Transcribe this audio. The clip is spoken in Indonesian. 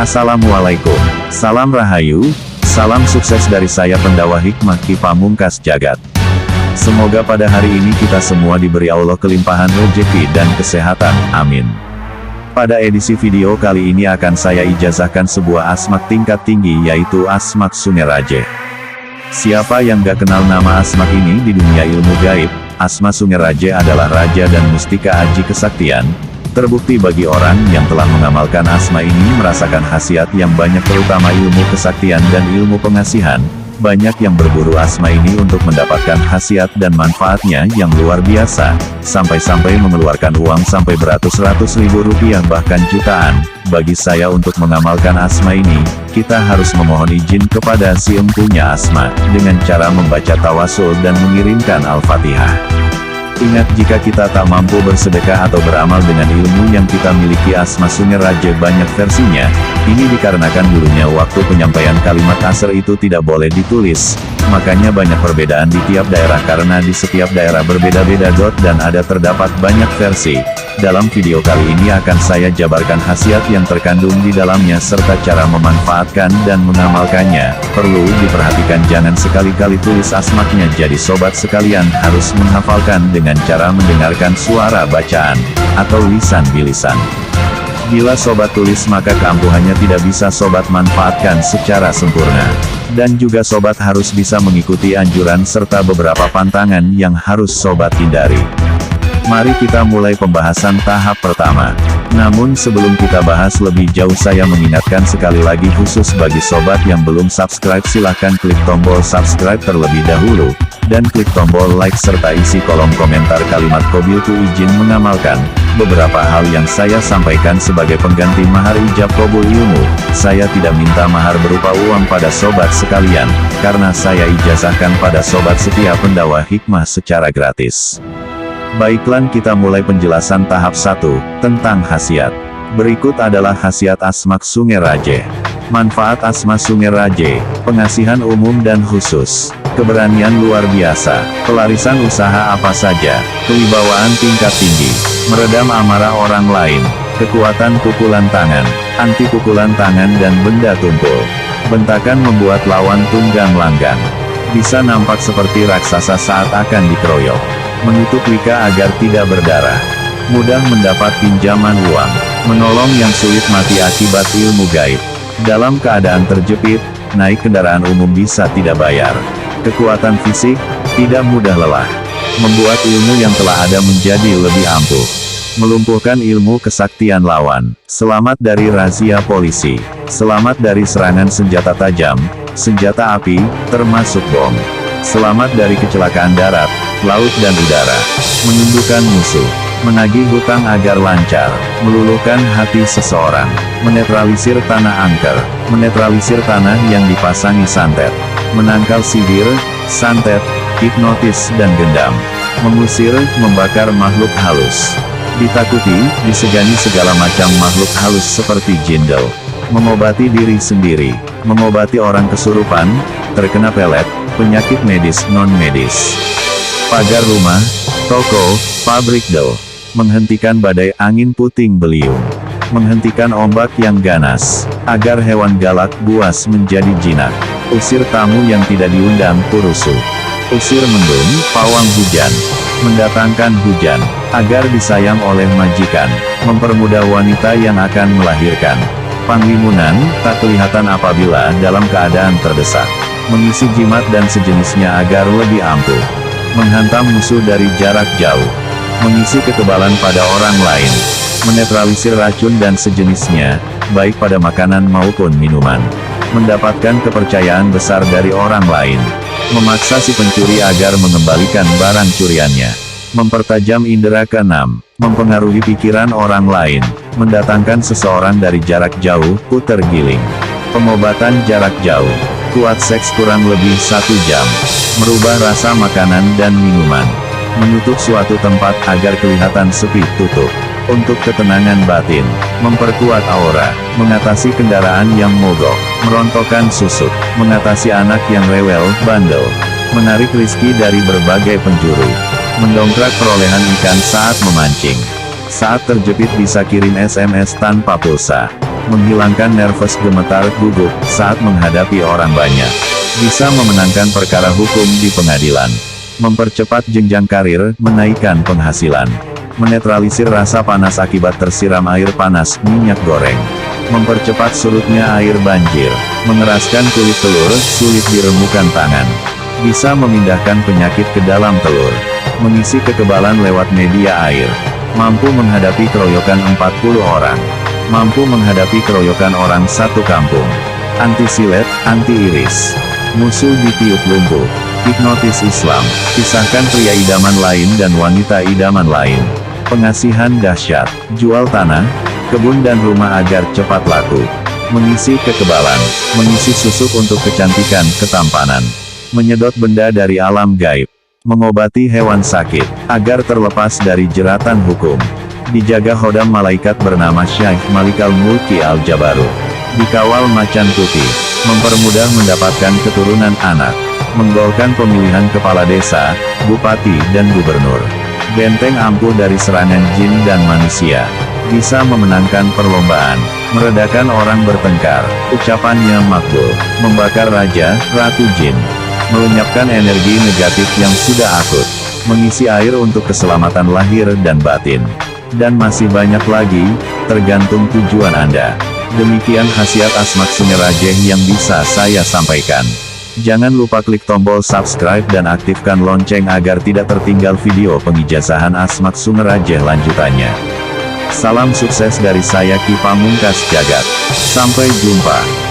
Assalamualaikum, salam rahayu, salam sukses dari saya Pendawa Hikmah Ki Pamungkas Jagat. Semoga pada hari ini kita semua diberi Allah kelimpahan rezeki dan kesehatan, amin. Pada edisi video kali ini akan saya ijazahkan sebuah asmak tingkat tinggi yaitu asmak Sungeraje. Siapa yang gak kenal nama asmak ini di dunia ilmu gaib? Asma Sungeraje adalah raja dan mustika aji kesaktian. Terbukti bagi orang yang telah mengamalkan asma ini merasakan khasiat yang banyak terutama ilmu kesaktian dan ilmu pengasihan. Banyak yang berburu asma ini untuk mendapatkan khasiat dan manfaatnya yang luar biasa. Sampai-sampai mengeluarkan uang sampai beratus-ratus ribu rupiah bahkan jutaan. Bagi saya untuk mengamalkan asma ini, kita harus memohon izin kepada si empunya asma, dengan cara membaca tawasul dan mengirimkan Al-Fatihah. Ingat, jika kita tak mampu bersedekah atau beramal dengan ilmu yang kita miliki, asma Sungeraje banyak versinya. Ini dikarenakan dulunya waktu penyampaian kalimat asar itu tidak boleh ditulis. Makanya banyak perbedaan di tiap daerah karena di setiap daerah berbeda-beda dan ada terdapat banyak versi. Dalam video kali ini akan saya jabarkan khasiat yang terkandung di dalamnya serta cara memanfaatkan dan mengamalkannya. Perlu diperhatikan, jangan sekali-kali tulis asmaknya, jadi sobat sekalian harus menghafalkan dengan cara mendengarkan suara bacaan, atau lisan bilisan. Bila sobat tulis maka keampuhannya tidak bisa sobat manfaatkan secara sempurna. Dan juga sobat harus bisa mengikuti anjuran serta beberapa pantangan yang harus sobat hindari. Mari kita mulai pembahasan tahap pertama. Namun sebelum kita bahas lebih jauh, saya mengingatkan sekali lagi khusus bagi sobat yang belum subscribe, silahkan klik tombol subscribe terlebih dahulu, dan klik tombol like serta isi kolom komentar kalimat qabiltu izin mengamalkan. Beberapa hal yang saya sampaikan sebagai pengganti mahar ijab qabul ilmu. Saya tidak minta mahar berupa uang pada sobat sekalian, karena saya ijazahkan pada sobat setia Pendawa Hikmah secara gratis. Baiklah, kita mulai penjelasan tahap 1, tentang khasiat. Berikut adalah khasiat asmak Sungeraje. Manfaat asma Sungeraje: pengasihan umum dan khusus, keberanian luar biasa, pelarisan usaha apa saja, kewibawaan tingkat tinggi, meredam amarah orang lain, kekuatan pukulan tangan, anti pukulan tangan dan benda tumpul, bentakan membuat lawan tunggang langgang, bisa nampak seperti raksasa saat akan dikeroyok, menutup luka agar tidak berdarah, mudah mendapat pinjaman uang, menolong yang sulit mati akibat ilmu gaib, dalam keadaan terjepit, naik kendaraan umum bisa tidak bayar, kekuatan fisik, tidak mudah lelah, membuat ilmu yang telah ada menjadi lebih ampuh, melumpuhkan ilmu kesaktian lawan, selamat dari razia polisi, selamat dari serangan senjata tajam, senjata api, termasuk bom, selamat dari kecelakaan darat, laut dan udara, menundukkan musuh, menagih hutang agar lancar, meluluhkan hati seseorang, menetralisir tanah angker, menetralisir tanah yang dipasangi santet, menangkal sihir, santet, hipnotis dan gendam, mengusir, membakar makhluk halus, ditakuti, disegani segala macam makhluk halus seperti jindel, mengobati diri sendiri, mengobati orang kesurupan, terkena pelet, penyakit medis non-medis, pagar rumah, toko, pabrik del, menghentikan badai angin puting beliung, menghentikan ombak yang ganas, agar hewan galak buas menjadi jinak, usir tamu yang tidak diundang kurusu, usir mendung, pawang hujan, mendatangkan hujan, agar disayang oleh majikan, mempermudah wanita yang akan melahirkan, panglimunan, tak kelihatan apabila dalam keadaan terdesak, mengisi jimat dan sejenisnya agar lebih ampuh, menghantam musuh dari jarak jauh, mengisi kekebalan pada orang lain, menetralisir racun dan sejenisnya, baik pada makanan maupun minuman, mendapatkan kepercayaan besar dari orang lain, memaksa si pencuri agar mengembalikan barang curiannya, mempertajam indera keenam, mempengaruhi pikiran orang lain, mendatangkan seseorang dari jarak jauh, puter giling, pengobatan jarak jauh, kuat seks kurang lebih 1 jam, merubah rasa makanan dan minuman, menutup suatu tempat agar kelihatan sepi tutup, untuk ketenangan batin, memperkuat aura, mengatasi kendaraan yang mogok, merontokkan susuk, mengatasi anak yang rewel, bandel, menarik rizki dari berbagai penjuru, mendongkrak perolehan ikan saat memancing, saat terjepit bisa kirim SMS tanpa pulsa, menghilangkan nervous gemetar gugup saat menghadapi orang banyak, bisa memenangkan perkara hukum di pengadilan, mempercepat jenjang karir, menaikkan penghasilan, menetralisir rasa panas akibat tersiram air panas minyak goreng, mempercepat surutnya air banjir, mengeraskan kulit telur, sulit diremukan tangan, bisa memindahkan penyakit ke dalam telur, mengisi kekebalan lewat media air, mampu menghadapi keroyokan 40 orang, mampu menghadapi keroyokan orang satu kampung, anti silet, anti iris, musuh ditiup lumpuh, hipnotis Islam, pisahkan pria idaman lain dan wanita idaman lain, pengasihan dahsyat, jual tanah, kebun dan rumah agar cepat laku, mengisi kekebalan, mengisi susuk untuk kecantikan ketampanan, menyedot benda dari alam gaib, mengobati hewan sakit, agar terlepas dari jeratan hukum, dijaga hodam malaikat bernama Syekh Malikal Mulki Al-Jabaru, dikawal macan putih, mempermudah mendapatkan keturunan anak, menggolkan pemilihan kepala desa, bupati dan gubernur, benteng ampuh dari serangan jin dan manusia, bisa memenangkan perlombaan, meredakan orang bertengkar, ucapannya makbul, membakar raja, ratu jin, melenyapkan energi negatif yang sudah akut, mengisi air untuk keselamatan lahir dan batin, dan masih banyak lagi, tergantung tujuan Anda. Demikian khasiat Asmak Sungerajeh yang bisa saya sampaikan. Jangan lupa klik tombol subscribe dan aktifkan lonceng agar tidak tertinggal video pengijazahan Asmak Sungerajeh lanjutannya. Salam sukses dari saya Ki Pamungkas Jagat. Sampai jumpa.